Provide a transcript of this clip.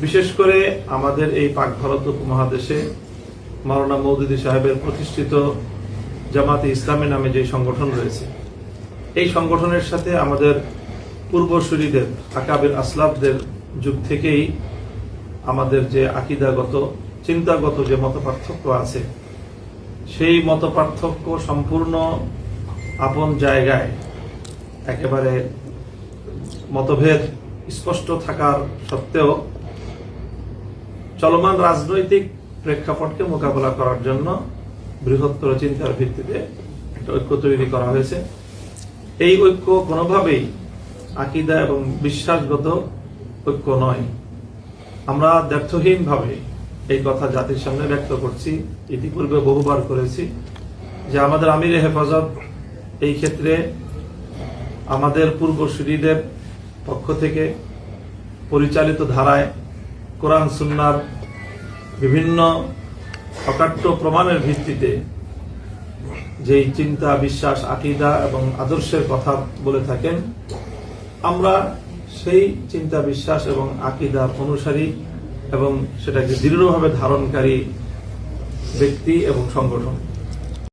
বিশেষ করে আমাদের এই পাক ভারত উপমহাদেশে মাওলানা মওদুদী সাহেবের প্রতিষ্ঠিত জামাতে ইসলামী নামে যে সংগঠন রয়েছে, এই সংগঠনের সাথে আমাদের পূর্বসূরীদের আকাবির আসলাফদের যুগ থেকেই আমাদের যে আকীদাগত চিন্তাগত যে মতপার্থক্য আছে, সেই মতপার্থক্য সম্পূর্ণ আপন জায়গায় একেবারে মতভেদ স্পষ্ট থাকার সত্ত্বেও চলমান রাজনৈতিক প্রেক্ষাপটকে মোকাবেলা করার জন্য বৃহত্তর চিন্তার ভিত্তিতে একটা ঐক্য তৈরি করা হয়েছে। এই ঐক্য কোনোভাবেই আকীদা এবং বিশ্বাসগত ঐক্য নয়। আমরা দ্ব্যর্থহীনভাবে এই কথা জাতির সামনে ব্যক্ত করছি, ইতিপূর্বে বহুবার করেছি যে আমাদের আমিরে হেফাজত এই ক্ষেত্রে আমাদের পূর্বসূরীদের পক্ষ থেকে পরিচালিত ধারায় কোরআন সুন্নাহর বিভিন্ন অকাট্য প্রমাণের ভিত্তিতে যেই চিন্তা, বিশ্বাস, আকীদা এবং আদর্শের কথা বলে থাকেন, আমরা সেই চিন্তা, বিশ্বাস এবং আকীদার অনুসারী এবং সেটাকে দৃঢ়ভাবে ধারণকারী ব্যক্তি এবং সংগঠন।